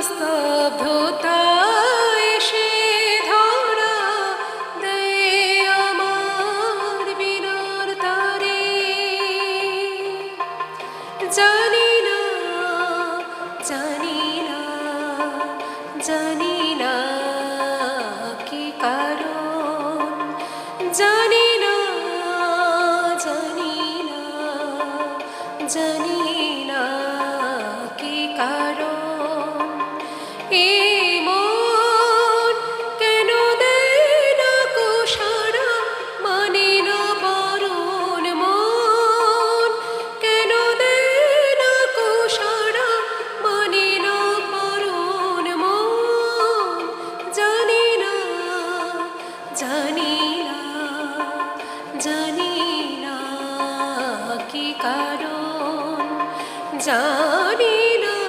স্তব্ধতা এসে ধরা দেয় আমার বিনার তারে। জানি না, জানি না, জানি না কি কারণ, জানি না, জানি না, জানি না কি কারণ।